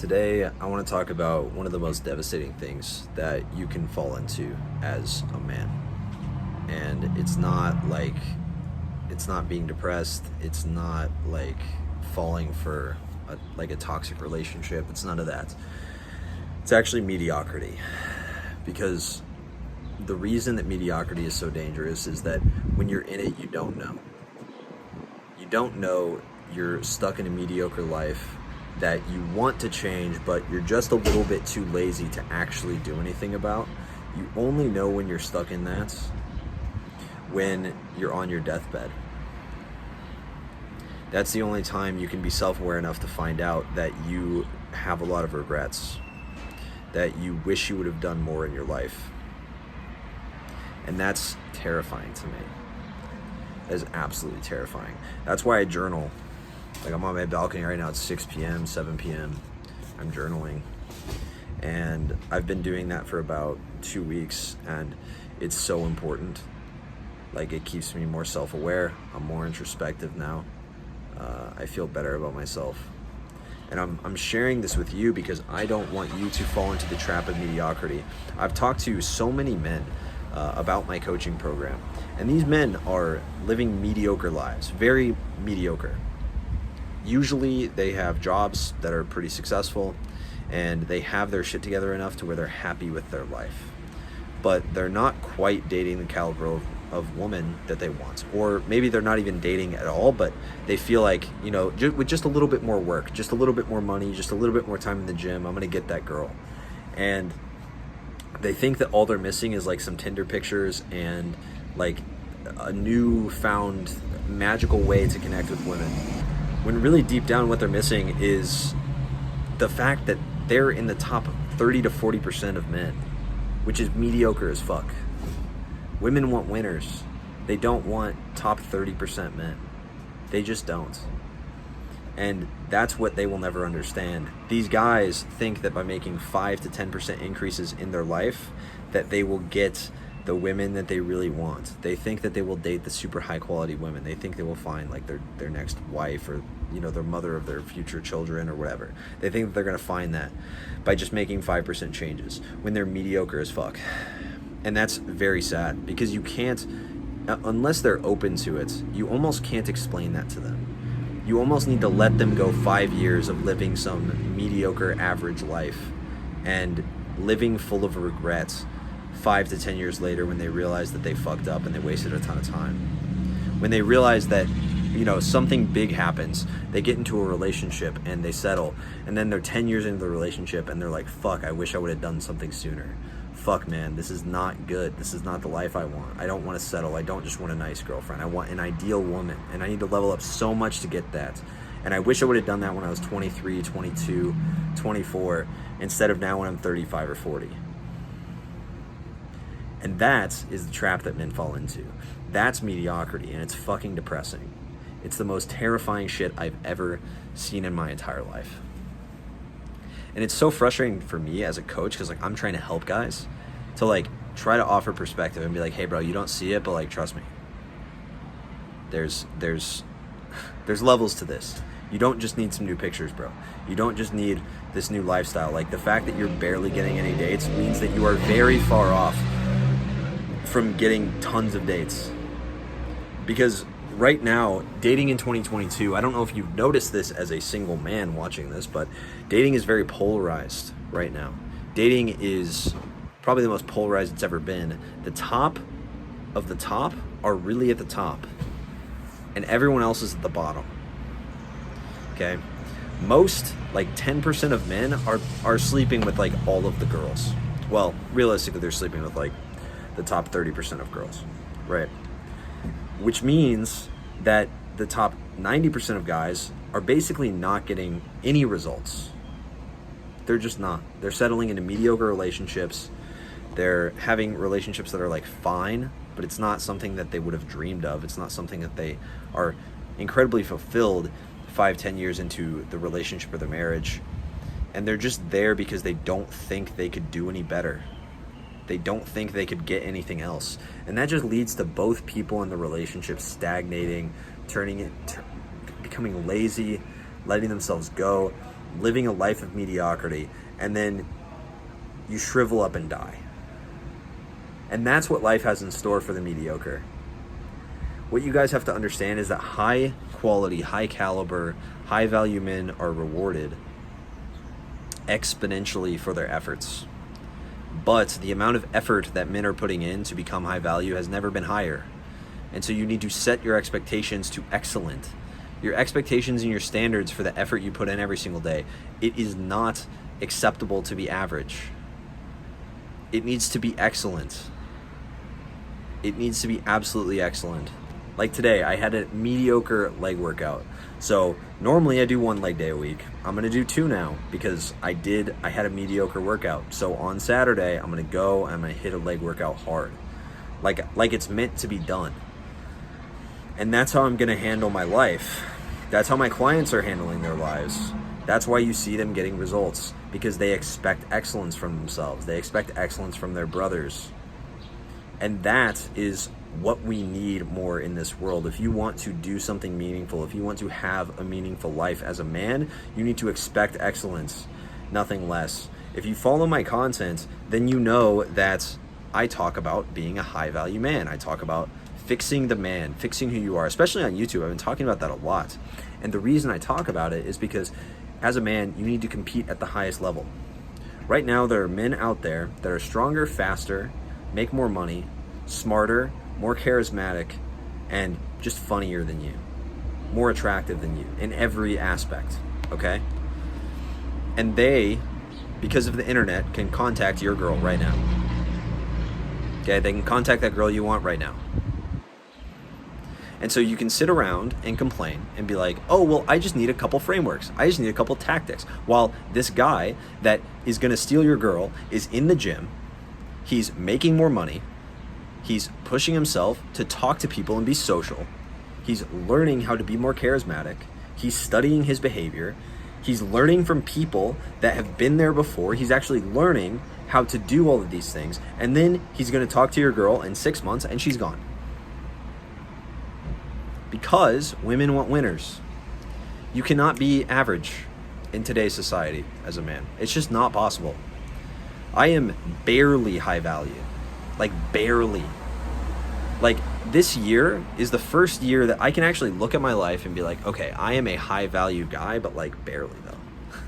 Today, I want to talk about one of the most devastating things that you can fall into as a man. And it's not being depressed. It's not like falling for a toxic relationship. It's none of that. It's actually mediocrity. Because the reason that mediocrity is so dangerous is that when you're in it, you don't know. You don't know you're stuck in a mediocre life that you want to change, but you're just a little bit too lazy to actually do anything about. You only know when you're stuck in that when you're on your deathbed. That's the only time you can be self-aware enough to find out that you have a lot of regrets, that you wish you would have done more in your life. And that's terrifying to me. That is absolutely terrifying. That's why I journal. Like, I'm on my balcony right now. It's 6 p.m., 7 p.m. I'm journaling. And I've been doing that for about 2 weeks, and it's so important. Like, it keeps me more self-aware. I'm more introspective now. I feel better about myself. And I'm sharing this with you because I don't want you to fall into the trap of mediocrity. I've talked to so many men about my coaching program, and these men are living mediocre lives, very mediocre. Usually they have jobs that are pretty successful and they have their shit together enough to where they're happy with their life, but they're not quite dating the caliber of woman that they want. Or maybe they're not even dating at all, but they feel like, with just a little bit more work, just a little bit more money, just a little bit more time in the gym, I'm gonna get that girl. And they think that all they're missing is like some Tinder pictures and like a newfound magical way to connect with women. When really deep down what they're missing is the fact that they're in the top 30 to 40% of men, which is mediocre as fuck. Women want winners. They don't want top 30% men. They just don't. And that's what they will never understand. These guys think that by making 5 to 10% increases in their life, that they will get the women that they really want. They think that they will date the super high quality women. They think they will find like their next wife or their mother of their future children or whatever. They think that they're gonna find that by just making 5% changes when they're mediocre as fuck. And that's very sad because you can't, unless they're open to it, you almost can't explain that to them. You almost need to let them go 5 years of living some mediocre average life and living full of regrets 5 to 10 years later when they realize that they fucked up and they wasted a ton of time. When they realize that, something big happens, they get into a relationship and they settle, and then they're 10 years into the relationship and they're like, fuck, I wish I would have done something sooner. Fuck, man, this is not good. This is not the life I want. I don't want to settle. I don't just want a nice girlfriend. I want an ideal woman, and I need to level up so much to get that. And I wish I would have done that when I was 23, 22, 24, instead of now when I'm 35 or 40. And that is the trap that men fall into. That's mediocrity, and it's fucking depressing. It's the most terrifying shit I've ever seen in my entire life. And it's so frustrating for me as a coach because I'm trying to help guys to try to offer perspective and be like, hey bro, you don't see it, but trust me. There's levels to this. You don't just need some new pictures, bro. You don't just need this new lifestyle. The fact that you're barely getting any dates means that you are very far off from getting tons of dates. Because right now, dating in 2022, I don't know if you've noticed this as a single man watching this, but dating is very polarized right now. Dating is probably the most polarized it's ever been. The top of the top are really at the top, and everyone else is at the bottom. Okay? Most, 10% of men are sleeping with all of the girls. Well, realistically, they're sleeping with the top 30% of girls, right? Which means that the top 90% of guys are basically not getting any results. They're just not. They're settling into mediocre relationships. They're having relationships that are fine, but it's not something that they would have dreamed of. It's not something that they are incredibly fulfilled 5-10 years into the relationship or the marriage. And they're just there because they don't think they could do any better. They don't think they could get anything else. And that just leads to both people in the relationship stagnating, becoming lazy, letting themselves go, living a life of mediocrity, and then you shrivel up and die. And that's what life has in store for the mediocre. What you guys have to understand is that high quality, high caliber, high value men are rewarded exponentially for their efforts. But the amount of effort that men are putting in to become high value has never been higher. And so you need to set your expectations to excellent. Your expectations and your standards for the effort you put in every single day. It is not acceptable to be average. It needs to be excellent. It needs to be absolutely excellent. Like today, I had a mediocre leg workout. So normally I do 1 leg day a week. I'm gonna do 2 now because I had a mediocre workout. So on Saturday, I'm gonna hit a leg workout hard. Like it's meant to be done. And that's how I'm gonna handle my life. That's how my clients are handling their lives. That's why you see them getting results, because they expect excellence from themselves. They expect excellence from their brothers. And that is what we need more in this world. If you want to do something meaningful, if you want to have a meaningful life as a man, you need to expect excellence, nothing less. If you follow my content, then you know that I talk about being a high value man. I talk about fixing the man, fixing who you are, especially on YouTube. I've been talking about that a lot. And the reason I talk about it is because as a man, you need to compete at the highest level. Right now, there are men out there that are stronger, faster, make more money, smarter, more charismatic, and just funnier than you, more attractive than you in every aspect, okay? And they, because of the internet, can contact your girl right now. Okay, they can contact that girl you want right now. And so you can sit around and complain and be like, oh, well, I just need a couple frameworks. I just need a couple tactics. While this guy that is gonna steal your girl is in the gym, he's making more money, he's pushing himself to talk to people and be social, he's learning how to be more charismatic, he's studying his behavior, he's learning from people that have been there before, he's actually learning how to do all of these things, and then he's gonna talk to your girl in 6 months and she's gone. Because women want winners. You cannot be average in today's society as a man. It's just not possible. I am barely high value. Like barely. Like this year is the first year that I can actually look at my life and be like, okay, I am a high value guy, but like barely though.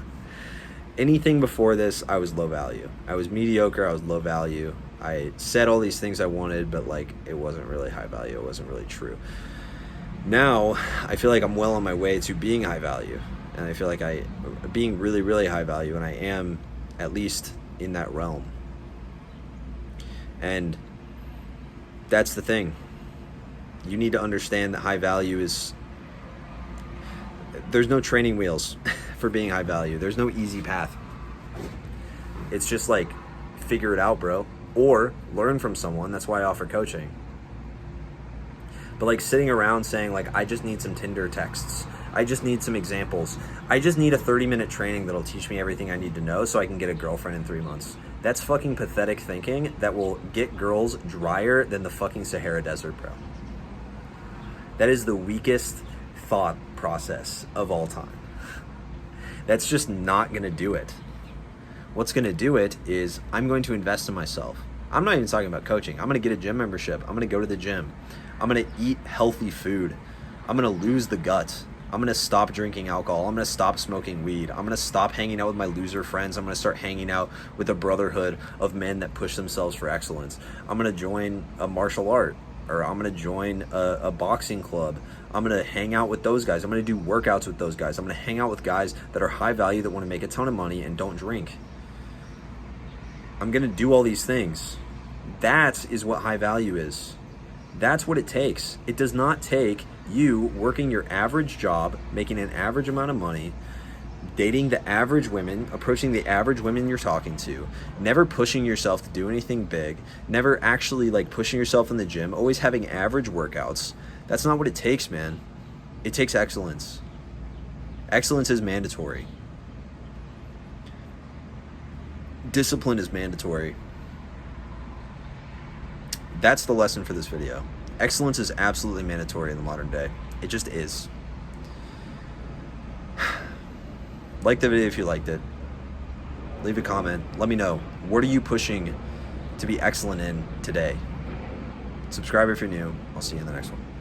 Anything before this, I was low value. I was mediocre, I was low value. I said all these things I wanted, but like it wasn't really high value. It wasn't really true. Now, I feel like I'm well on my way to being high value. And I feel like being really, really high value, and I am at least in that realm. And that's the thing. You need to understand that high value is, there's no training wheels for being high value. There's no easy path. It's just like, figure it out, bro. Or learn from someone. That's why I offer coaching. But like sitting around saying like, I just need some Tinder texts. I just need some examples. I just need a 30-minute training that'll teach me everything I need to know so I can get a girlfriend in 3 months. That's fucking pathetic thinking that will get girls drier than the fucking Sahara Desert, bro. That is the weakest thought process of all time. That's just not gonna do it. What's gonna do it is I'm going to invest in myself. I'm not even talking about coaching. I'm gonna get a gym membership. I'm gonna go to the gym. I'm gonna eat healthy food. I'm gonna lose the gut. I'm gonna stop drinking alcohol. I'm gonna stop smoking weed. I'm gonna stop hanging out with my loser friends. I'm gonna start hanging out with a brotherhood of men that push themselves for excellence. I'm gonna join a martial art, or I'm gonna join a boxing club. I'm gonna hang out with those guys. I'm gonna do workouts with those guys. I'm gonna hang out with guys that are high value, that wanna make a ton of money and don't drink. I'm gonna do all these things. That is what high value is. That's what it takes. It does not take you working your average job, making an average amount of money, dating the average women, approaching the average women you're talking to, never pushing yourself to do anything big, never actually like pushing yourself in the gym, always having average workouts. That's not what it takes, man. It takes excellence. Excellence is mandatory. Discipline is mandatory. That's the lesson for this video. Excellence is absolutely mandatory in the modern day. It just is. Like the video if you liked it. Leave a comment. Let me know. What are you pushing to be excellent in today? Subscribe if you're new. I'll see you in the next one.